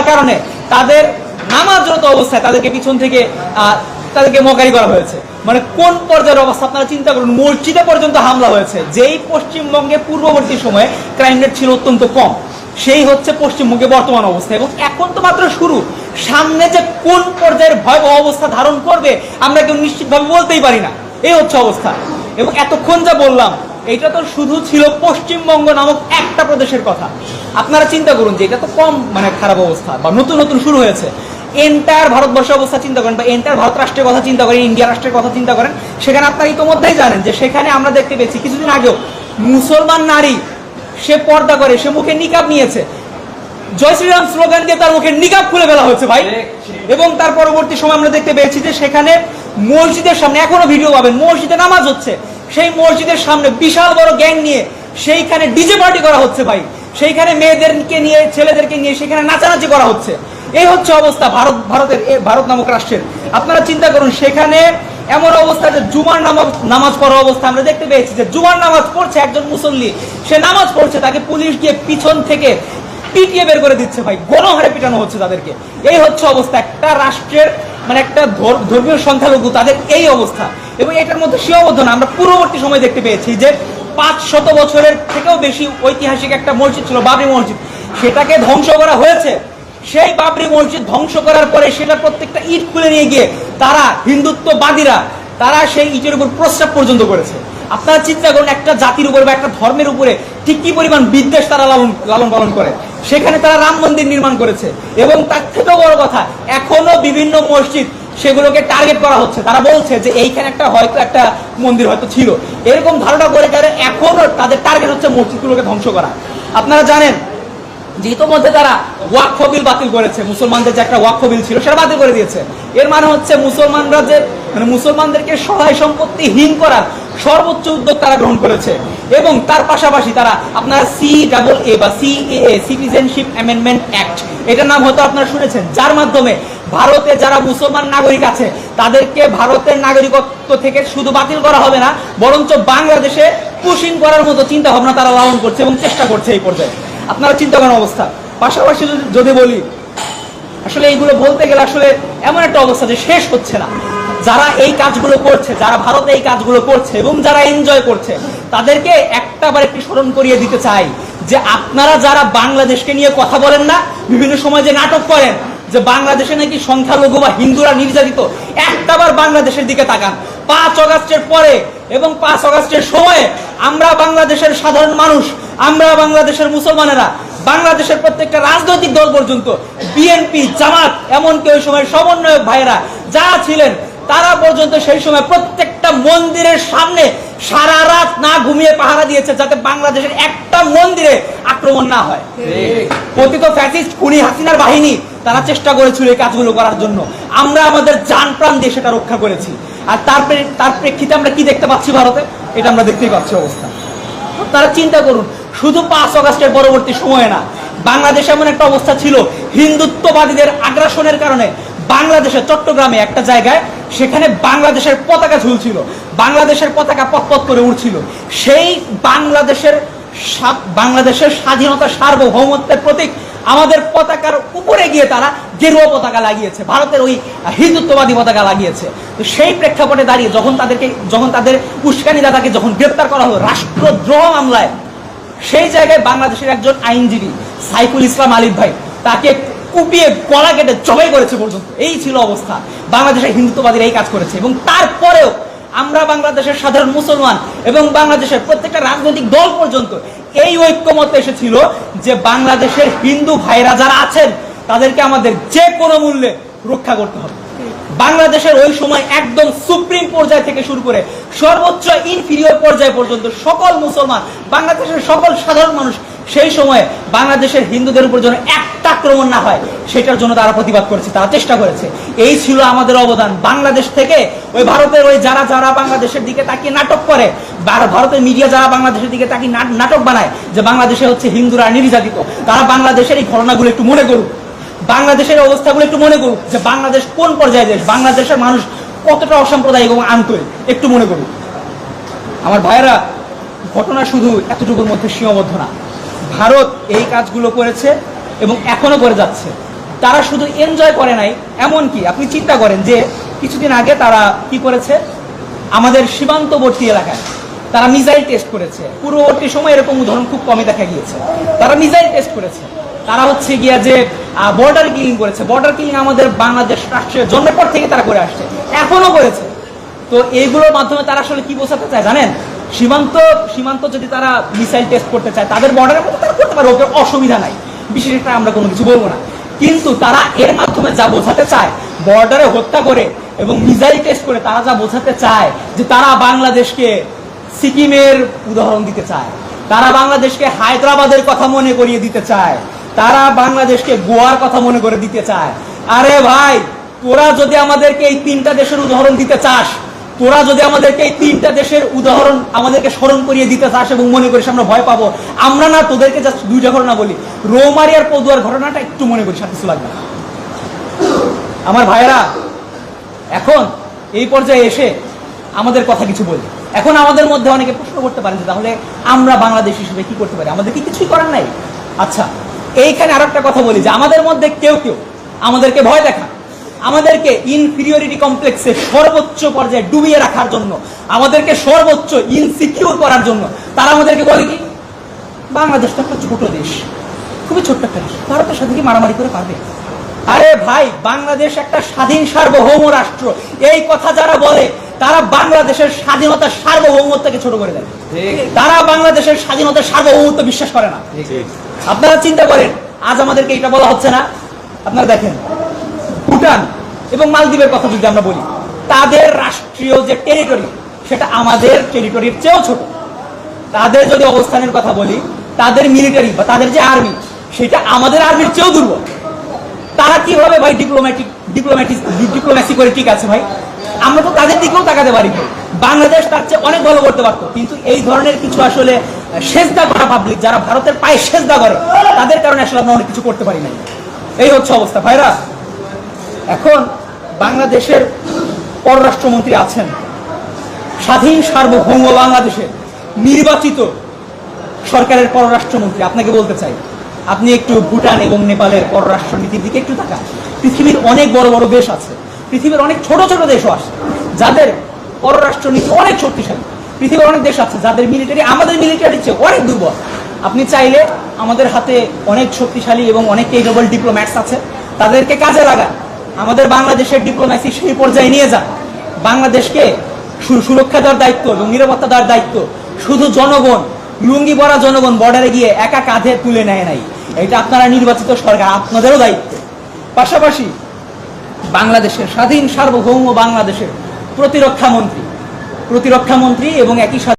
কারণে তাদের নামাজরত অবস্থায় তাদেরকে পিছন থেকে তাদেরকে মকারি করা হয়েছে। মানে কোন পর্যায়ের অবস্থা আপনারা চিন্তা করুন, মসজিদে পর্যন্ত হামলা হয়েছে। যেই পশ্চিমবঙ্গে পূর্ববর্তী সময়ে ক্রাইম রেট ছিল অত্যন্ত কম, সেই হচ্ছে পশ্চিমবঙ্গে বর্তমান অবস্থা। এবং এখন তো মাত্র শুরু, সামনে যে কোন পর্যায়ের ভয়াবহ অবস্থা ধারণ করবে আমরা কেউ নিশ্চিতভাবে বলতেই পারি না। এই হচ্ছে অবস্থা। এবং এতক্ষণ যা বললাম এটা তো শুধু ছিল পশ্চিমবঙ্গ নামক একটা প্রদেশের কথা। আপনারা চিন্তা করুন যে এটা তো কম মানে খারাপ অবস্থা বা নতুন নতুন শুরু হয়েছে। এন্টায়ার ভারতবর্ষের অবস্থা চিন্তা করেন বা এন্টায়ার ভারত রাষ্ট্রের কথা চিন্তা করেন, ইন্ডিয়া রাষ্ট্রের কথা চিন্তা করেন। সেখানে আপনারা ইতোমধ্যেই জানেন যে সেখানে আমরা দেখতে পেয়েছি কিছুদিন আগেও মুসলমান নারী সে পর্দা করে, সে মুখে নিকাব নিয়েছে, জয় শ্রীরাম স্লোগান দিয়ে তার মুখে নিকাব খুলে ফেলা হয়েছে ভাই। এবং তার পরবর্তী সময় আমরা দেখতে পেয়েছি যে সেখানে মসজিদের সামনে, এখনো ভিডিও পাবেন, মসজিদে নামাজ হচ্ছে, সেই মসজিদের সামনে বিশাল বড় গ্যাং নিয়ে সেইখানে ডিজে পার্টি করা হচ্ছে ভাই। সেইখানে মেয়েদেরকে নিয়ে ছেলেদেরকে নিয়ে সেখানে নাচানাচি করা হচ্ছে। এই হচ্ছে অবস্থা ভারত নামক রাষ্ট্রের। আপনারা চিন্তা করুন সেখানে এমন অবস্থা যে জুমার নামাজ পড়ার অবস্থা আমরা দেখতে পেয়েছি যে জুমার নামাজ পড়ছে একজন মুসল্লি, সে নামাজ পড়ছে, তাকে পুলিশ গিয়ে পিছন থেকে পিটিয়ে বের করে দিচ্ছে ভাই, গণহারে পিটানো হচ্ছে তাদেরকে। এই হচ্ছে অবস্থা একটা রাষ্ট্রের, মানে একটা ধর্মীয় সংখ্যালঘু তাদের এই অবস্থা। এবং এটার মধ্যে সীমাবদ্ধ না, আমরা পূর্ববর্তী সময় দেখতে পেয়েছি যে 500 বছরের থেকেও বেশি ঐতিহাসিক একটা মসজিদ ছিল বাবরি মসজিদ, সেটাকে ধ্বংস করা হয়েছে। সেই বাবরি মসজিদ ধ্বংস করার পরে সেটা প্রত্যেকটা ইট খুলে নিয়ে গিয়ে তারা হিন্দুত্ববাদীরা তারা সেই ইটের উপর প্রস্রাব পর্যন্ত করেছে। আপনারা চিন্তা করুন একটা জাতির উপরে বা একটা ধর্মের উপরে ঠিক কি পরিমাণ বিদ্বেষ তারা লালন পালন করে। সেখানে তারা রাম মন্দির নির্মাণ করেছে এবং তার থেকেও বড় কথা এখনো বিভিন্ন মসজিদ সেগুলোকে টার্গেট করা হচ্ছে। তারা বলছে যে এইখানে একটা মন্দির হয়তো ছিল, এরকম ধারণা করে তারা এখনো তাদের টার্গেট হচ্ছে মসজিদগুলোকে ধ্বংস করা। আপনারা জানেন যে ইতোমধ্যে তারা ওয়াকফ বিল বাতিল করেছে, মুসলমানদের যে একটা ওয়াকফ বিল ছিল সেটা বাতিল করে দিয়েছে। এর মানে হচ্ছে মুসলমানরা যে মুসলমানদেরকে সহায় সম্পত্তিহীন করার সর্বোচ্চ উদ্যোগ তারা গ্রহণ করেছে। এবং তার পাশাপাশি তারা আপনার CAA বা CAA সিটিজেনশিপ অ্যামেন্ডমেন্ট অ্যাক্ট, এটার নাম হয়তো আপনারা শুনেছেন, যার মাধ্যমে ভারতে যারা মুসলমান নাগরিক আছে তাদেরকে ভারতের নাগরিকত্ব থেকে শুধু বাতিল করা হবে না, বরঞ্চ বাংলাদেশে পুশিং করার মতো চিন্তা ভাবনা তারা লালন করছে এবং চেষ্টা করছে এই পর্যায়ে। আপনারা চিন্তা করেন অবস্থা। পাশাপাশি যদি বলি আসলে এইগুলো বলতে গেলে আসলে এমন একটা অবস্থা যে শেষ হচ্ছে না। যারা এই কাজগুলো করছে, যারা ভারতে এই কাজগুলো করছে এবং যারা এনজয় করছে তাদেরকে একটাবার একটু স্মরণ করিয়ে দিতে চাই যে আপনারা যারা বাংলাদেশকে নিয়ে কথা বলেন না, বিভিন্ন সময় যে নাটক করেন যে বাংলাদেশে নাকি সংখ্যালঘু বা হিন্দুরা নির্যাতিত, একটাবার বাংলাদেশের দিকে তাকান। 5 অগাস্টের পরে এবং 5 অগাস্টের সময়ে আমরা বাংলাদেশের সাধারণ মানুষ, আমরা বাংলাদেশের মুসলমানেরা, বাংলাদেশের প্রত্যেকটা রাজনৈতিক দল পর্যন্ত, বিএনপি, জামাত, এমনকি ওই সময় সমন্বয়ক ভাইয়েরা যারা ছিলেন তারা পর্যন্ত সেই সময় প্রত্যেকটা মন্দিরের সামনে সারা রাত না ঘুমিয়ে পাহারা দিয়েছে যাতে বাংলাদেশের একটা মন্দিরে আক্রমণ না হয়। পতিত ফ্যাসিস্ট খুনি হাসিনার বাহিনী তারা চেষ্টা করেছিল এই কাজগুলো করার জন্য, আমরা আমাদের জান প্রাণ দিয়ে সেটা রক্ষা করেছি। আর তার প্রেক্ষিতে আমরা কি দেখতে পাচ্ছি ভারতে, এটা আমরা দেখতেই পাচ্ছি অবস্থা। তারা চিন্তা করুন শুধু 5 অগাস্টের পরবর্তী সময়ে না, বাংলাদেশে এমন একটা অবস্থা ছিল হিন্দুত্ববাদীদের আগ্রাসনের কারণে বাংলাদেশের চট্টগ্রামে একটা জায়গায় সেখানে বাংলাদেশের পতাকা ঝুলছিল, বাংলাদেশের পতাকা পতপত করে উঠছিল। সেই বাংলাদেশের স্বাধীনতা সার্বভৌমত্বের প্রতীক আমাদের পতাকার উপরে গিয়ে তারা গেরুয়া পতাকা লাগিয়েছে, ভারতের ওই হিন্দুত্ববাদী পতাকা লাগিয়েছে। তো সেই প্রেক্ষাপটে দাঁড়িয়ে যখন তাদের উস্কানিদাতাকে যখন গ্রেপ্তার করা হলো রাষ্ট্রদ্রোহ মামলায়, সেই জায়গায় বাংলাদেশের একজন আইনজীবী সাইফুল ইসলাম আলিফ ভাই তাকে কুপিয়ে গলা কেটে জবাই করেছে পর্যন্ত। এই ছিল অবস্থা, বাংলাদেশের হিন্দুত্ববাদীরা এই কাজ করেছে। এবং তারপরেও আমরা বাংলাদেশের সাধারণ মুসলমান এবং বাংলাদেশের প্রত্যেকটা রাজনৈতিক দল পর্যন্ত এই ঐক্যমত এসেছিল যে বাংলাদেশের হিন্দু ভাইরা যারা আছেন তাদেরকে আমাদের যে কোনো মূল্যে রক্ষা করতে হবে। বাংলাদেশের ওই সময় একদম সুপ্রিম পর্যায় থেকে শুরু করে সর্বোচ্চ ইনফিরিয়র পর্যায় পর্যন্ত সকল মুসলমান, বাংলাদেশের সকল সাধারণ মানুষ সেই সময় বাংলাদেশের হিন্দুদের উপর যেন একটা আক্রমণ না হয় সেটার জন্য তারা প্রতিবাদ করেছে, তারা চেষ্টা করেছে। এই ছিল আমাদের অবদান। বাংলাদেশ থেকে ওই ভারতের ওই যারা বাংলাদেশের দিকে তাকিয়ে নাটক করে, ভারতের মিডিয়া যারা বাংলাদেশের দিকে তাকিয়ে নাটক বানায় যে বাংলাদেশে হচ্ছে হিন্দুরা নির্যাতিত, তারা বাংলাদেশের এই ঘটনাগুলো একটু মনে করুক, বাংলাদেশের অবস্থাগুলো একটু মনে করুক যে বাংলাদেশ কোন পর্যায়ে দেশ, বাংলাদেশের মানুষ কতটা অসাম্প্রদায়িক এবং আন্তরিক, একটু মনে করুক। আমার ভাইয়েরা, ঘটনা শুধু এতটুকুর মধ্যে সীমাবদ্ধ না। ভারত এই কাজগুলো করেছে এবং এখনো করে যাচ্ছে। তারা শুধু এনজয় করে নাই, এমনকি আপনি চিন্তা করেন যে কিছুদিন আগে তারা কি করেছে, আমাদের সীমান্তবর্তী এলাকায় তারা মিসাইল টেস্ট করেছে। পূর্ববর্তী সময় এরকম উদাহরণ খুব কমই দেখা গিয়েছে। তারা মিসাইল টেস্ট করেছে, তারা হচ্ছে গিয়া যে বর্ডার কিলিং করেছে। বর্ডার কিলিং আমাদের বাংলাদেশ রাষ্ট্রের জন্মের পর থেকে তারা করে আসছে, এখনো করেছে। তো এইগুলোর মাধ্যমে তারা আসলে কি বোঝাতে চায় জানেন? সীমান্ত যদি তারা মিসাইল টেস্ট করতে চায়, তাদের বর্ডারের মধ্যে তারা করতে পারে, ওদের অসুবিধা নাই, বিশেষ একটা আমরা কোনো কিছু বলবো না। কিন্তু তারা এর মাধ্যমে যা বোঝাতে চায়, বর্ডারে হত্যা করে এবং মিসাইল টেস্ট করে তারা যা বোঝাতে চায় যে তারা বাংলাদেশকে সিকিমের উদাহরণ দিতে চায়, তারা বাংলাদেশকে হায়দ্রাবাদের কথা মনে করিয়ে দিতে চায়, তারা বাংলাদেশকে গোয়ার কথা মনে করে দিতে চায়। আরে ভাই, তোরা যদি আমাদেরকে এই তিনটা দেশের উদাহরণ দিতে চাস, তোরা যদি আমাদেরকে এই তিনটা দেশের উদাহরণ আমাদেরকে স্মরণ করিয়ে দিতে চাস এবং মনে করিস আমরা ভয় পাবো, আমরা না তোদেরকে জাস্ট দুইটা ঘটনা বলি, রৌমারী আর পদুয়ার ঘটনাটা একটু মনে করিস, আর কিছু লাগবে না। আমার ভাইয়েরা, এখন এই পর্যায়ে এসে আমাদের কথা কিছু বলি। এখন আমাদের মধ্যে অনেকে প্রশ্ন করতে পারেন যে তাহলে আমরা বাংলাদেশ হিসেবে কি করতে পারি, আমাদের কি কিছুই করার নাই? আচ্ছা, এইখানে আর একটা কথা বলি যে আমাদের মধ্যে কেউ কেউ আমাদেরকে ভয় দেখা, আমাদেরকে ইনফিরিয়রিটি কমপ্লেক্সে সর্বোচ্চ পর্যায়ে ডুবিয়ে রাখার জন্য, আমাদেরকে সর্বোচ্চ ইনসিকিউর করার জন্য তারা আমাদেরকে বলে কি, বাংলাদেশ তো একটা ছোট দেশ, খুবই ছোট্ট একটা দেশ, ভারতের সাথে কি মারামারি করে পারবে? আরে ভাই, বাংলাদেশ একটা স্বাধীন সার্বভৌম রাষ্ট্র। এই কথা যারা বলে তারা বাংলাদেশের স্বাধীনতার সার্বভৌমত্বকে ছোট করে দেয়, তারা বাংলাদেশের স্বাধীনতার সার্বভৌমত্ব বিশ্বাস করে না। আপনারা চিন্তা করেন, আজ আমাদেরকে এটা বলা হচ্ছে না? আপনারা দেখেন, ভুটান এবং মালদ্বীপের কথা যদি আমরা বলি, তাদের রাষ্ট্রীয় যে টেরিটরি সেটা আমাদের টেরিটরির চেয়েও ছোট। তাদের যদি অবস্থানের কথা বলি, তাদের মিলিটারি বা তাদের যে আর্মি, সেটা আমাদের আর্মির চেয়েও দুর্বল। তারা কিভাবে ভাই ডিপ্লোম্যাসি করে ঠিক আছে ভাই? আমরা তো তাদের দিকেও তাকাতে পারি। বাংলাদেশ তার চেয়ে অনেক ভালো করতে পারতো, কিন্তু এই ধরনের কিছু আসলে সেজদা করা পাবলিক, যারা ভারতের পায়ে সেজদা করে, তাদের কারণে আসলে আমরা অনেক কিছু করতে পারি না। এই হচ্ছে অবস্থা ভাইরা। এখন বাংলাদেশের পররাষ্ট্রমন্ত্রী আছেন, স্বাধীন সার্বভৌম বাংলাদেশের নির্বাচিত সরকারের পররাষ্ট্রমন্ত্রী। আপনাকে বলতে চাই, আপনি একটু ভুটান এবং নেপালের পররাষ্ট্রনীতির দিকে একটু তাকান। পৃথিবীর অনেক বড় বড় দেশ আছে, পৃথিবীর অনেক ছোট ছোট দেশও আছে যাদের পররাষ্ট্রনীতি অনেক শক্তিশালী। পৃথিবীর অনেক দেশ আছে যাদের মিলিটারি আমাদের মিলিটারির চেয়ে অনেক দুর্বল। আপনি চাইলে আমাদের হাতে অনেক শক্তিশালী এবং অনেক কেপেবল ডিপ্লোম্যাটস আছে, তাদেরকে কাজে লাগান, আমাদের বাংলাদেশের ডিপ্লোম্যাসি সেই পর্যায়ে নিয়ে যান। বাংলাদেশকে সুরক্ষা দেওয়ার দায়িত্ব এবং নিরাপত্তা দেওয়ার দায়িত্ব শুধু জনগণ, লুঙ্গি পরা জনগণ বর্ডারে গিয়ে একা কাঁধে তুলে নেয় নাই, এটা আপনারা নির্বাচিত সরকার, আপনাদেরও দায়িত্ব। পাশাপাশি বাংলাদেশের স্বাধীন সার্বভৌম বাংলাদেশের প্রতিরক্ষা মন্ত্রী এবং একই সাথে